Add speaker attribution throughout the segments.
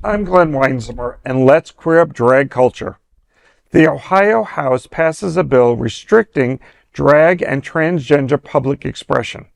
Speaker 1: I'm Glenn Weinzimmer, and let's queer up drag culture. The Ohio House passes a bill restricting drag and transgender public expression.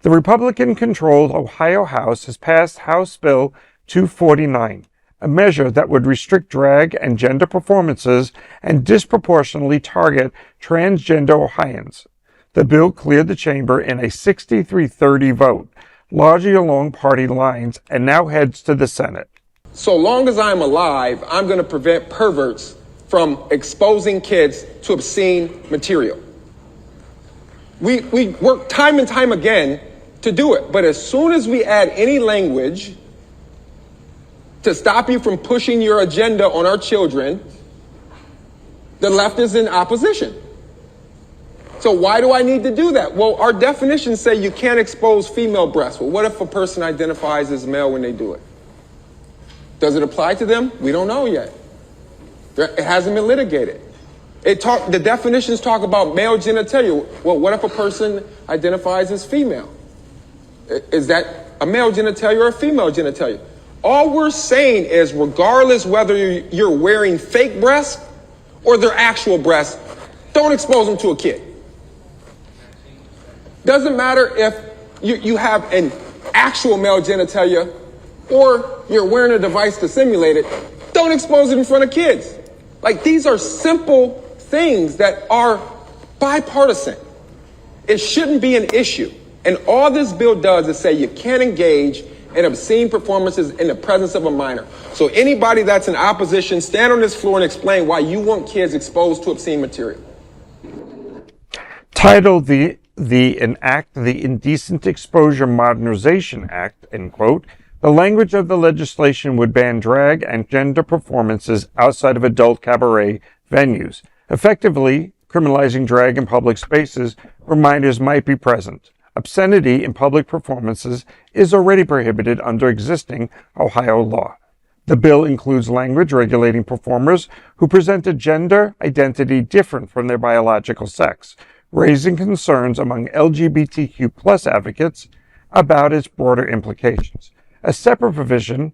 Speaker 1: The Republican-controlled Ohio House has passed House Bill 249, a measure that would restrict drag and gender performances and disproportionately target transgender Ohioans. The bill cleared the chamber in a 63-30 vote, largely along party lines, and now heads to the Senate.
Speaker 2: So long as I'm alive, I'm going to prevent perverts from exposing kids to obscene material. We work time and time again to do it, but as soon as we add any language to stop you from pushing your agenda on our children, the left is in opposition. So why do I need to do that? Well, our definitions say you can't expose female breasts. Well, what if a person identifies as male when they do it? Does it apply to them? We don't know yet. It hasn't been litigated. The definitions talk about male genitalia. Well, what if a person identifies as female? Is that a male genitalia or a female genitalia? All we're saying is, regardless whether you're wearing fake breasts or their actual breasts, don't expose them to a kid. Doesn't matter if you have an actual male genitalia or you're wearing a device to simulate it, don't expose it in front of kids. Like, these are simple things that are bipartisan. It shouldn't be an issue. And all this bill does is say you can't engage in obscene performances in the presence of a minor. So anybody that's in opposition, stand on this floor and explain why you want kids exposed to obscene material.
Speaker 1: Titled the Enact the Indecent Exposure Modernization Act, end quote, the language of the legislation would ban drag and gender performances outside of adult cabaret venues, effectively criminalizing drag in public spaces where minors might be present. Obscenity in public performances is already prohibited under existing Ohio law. The bill includes language regulating performers who present a gender identity different from their biological sex, raising concerns among LGBTQ plus advocates about its broader implications. A separate provision,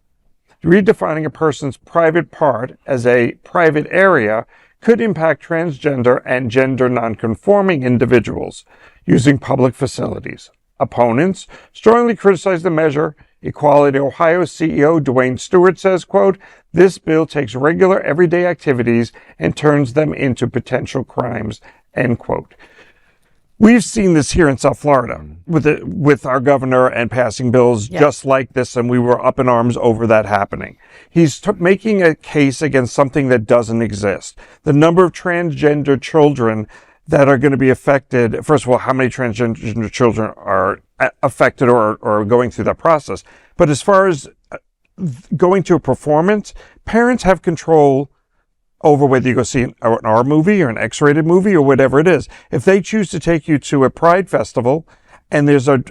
Speaker 1: redefining a person's private part as a private area, could impact transgender and gender non-conforming individuals using public facilities. Opponents strongly criticize the measure. Equality Ohio CEO Dwayne Steward says, quote, "This bill takes regular everyday activities and turns them into potential crimes," end quote. We've seen this here in South Florida with our governor and passing bills just like this, and we were up in arms over that happening. He's making a case against something that doesn't exist. The number of transgender children that are going to be affected, first of all, how many transgender children are affected or going through that process. But as far as going to a performance, parents have control over whether you go see an R movie or an X-rated movie or whatever it is. If they choose to take you to a Pride festival and there's a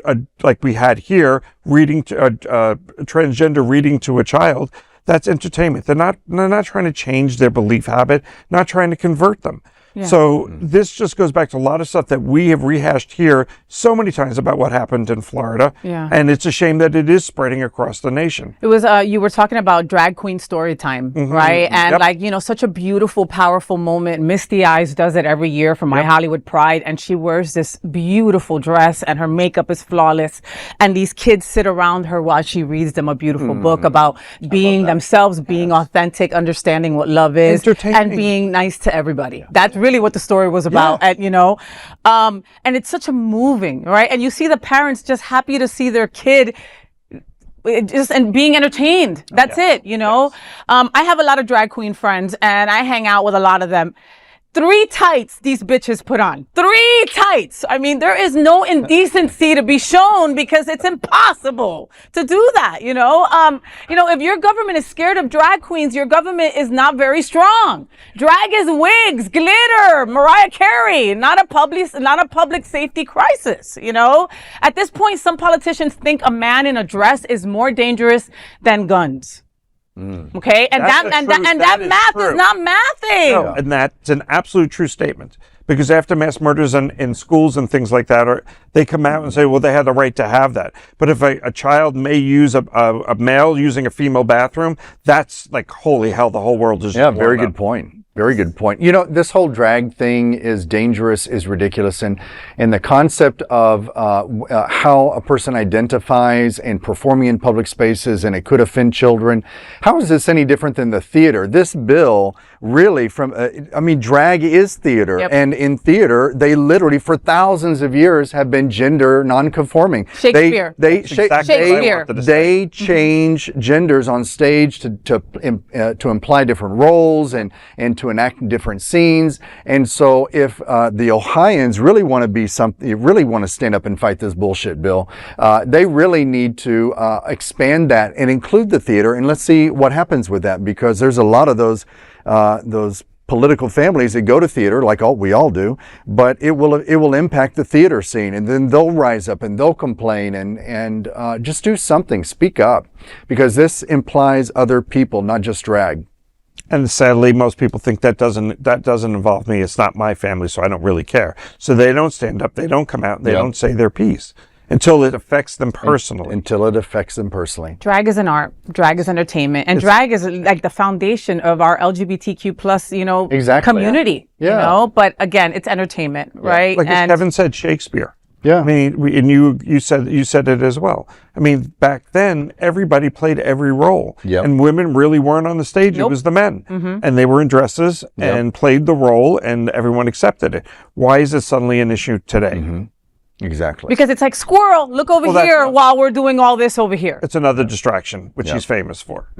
Speaker 1: like we had here, reading to a transgender reading to a child, that's entertainment. They're not trying to change their belief habit, not trying to convert them. Yeah. So this just goes back to a lot of stuff that we have rehashed here so many times about what happened in Florida. Yeah. And it's a shame that it is spreading across the nation.
Speaker 3: It was, you were talking about drag queen story time, right? And like, you know, such a beautiful, powerful moment. Misty Eyes does it every year for My Hollywood Pride. And she wears this beautiful dress and her makeup is flawless. And these kids sit around her while she reads them a beautiful book about being themselves, being authentic, understanding what love is, and being nice to everybody. That's really what the story was about. And you know, and it's such a moving, right? And you see the parents just happy to see their kid and being entertained. That's it, you know. I have a lot of drag queen friends and I hang out with a lot of them. 3 tights these bitches put on. 3 tights. I mean, there is no indecency to be shown because it's impossible to do that, you know? If your government is scared of drag queens, your government is not very strong. Drag is wigs, glitter, Mariah Carey, not a public safety crisis, you know? At this point, some politicians think a man in a dress is more dangerous than guns. Okay, and that math is not mathing.
Speaker 1: No, and that's an absolute true statement. Because after mass murders in schools and things like that, they come out and say, well, they had the right to have that. But if a child may use a male using a female bathroom, that's like, holy hell, the whole world is just
Speaker 4: very good point. Very good point. You know, this whole drag thing is dangerous, is ridiculous. And the concept of how a person identifies and performing in public spaces, and it could offend children. How is this any different than the theater? This bill really drag is theater.
Speaker 3: Yep.
Speaker 4: And in theater, they literally for thousands of years have been gender non-conforming.
Speaker 3: Shakespeare.
Speaker 4: They change genders on stage to imply different roles and to enact different scenes. And so if the Ohioans really want to stand up and fight this bullshit bill, they really need to expand that and include the theater. And let's see what happens with that, because there's a lot of those political families that go to theater, like we all do, but it will impact the theater scene, and then they'll rise up and they'll complain and just do something, speak up, because this implies other people, not just drag.
Speaker 1: And sadly, most people think that doesn't involve me. It's not my family, so I don't really care. So they don't stand up, they don't come out, they don't say their piece until it affects them personally.
Speaker 3: Drag is an art, drag is entertainment, and drag is like the foundation of our LGBTQ plus, community.
Speaker 4: Yeah.
Speaker 3: You know, but again, it's entertainment, right?
Speaker 1: Like as Kevin said, Shakespeare.
Speaker 4: Yeah.
Speaker 1: I mean, and you said it as well. I mean, back then, everybody played every role.
Speaker 4: Yep.
Speaker 1: And women really weren't on the stage.
Speaker 3: Nope.
Speaker 1: It was the men. And they were in dresses and played the role, and everyone accepted it. Why is it suddenly an issue today?
Speaker 4: Exactly.
Speaker 3: Because it's like, squirrel, look over here while we're doing all this over here.
Speaker 1: It's another distraction, which he's famous for.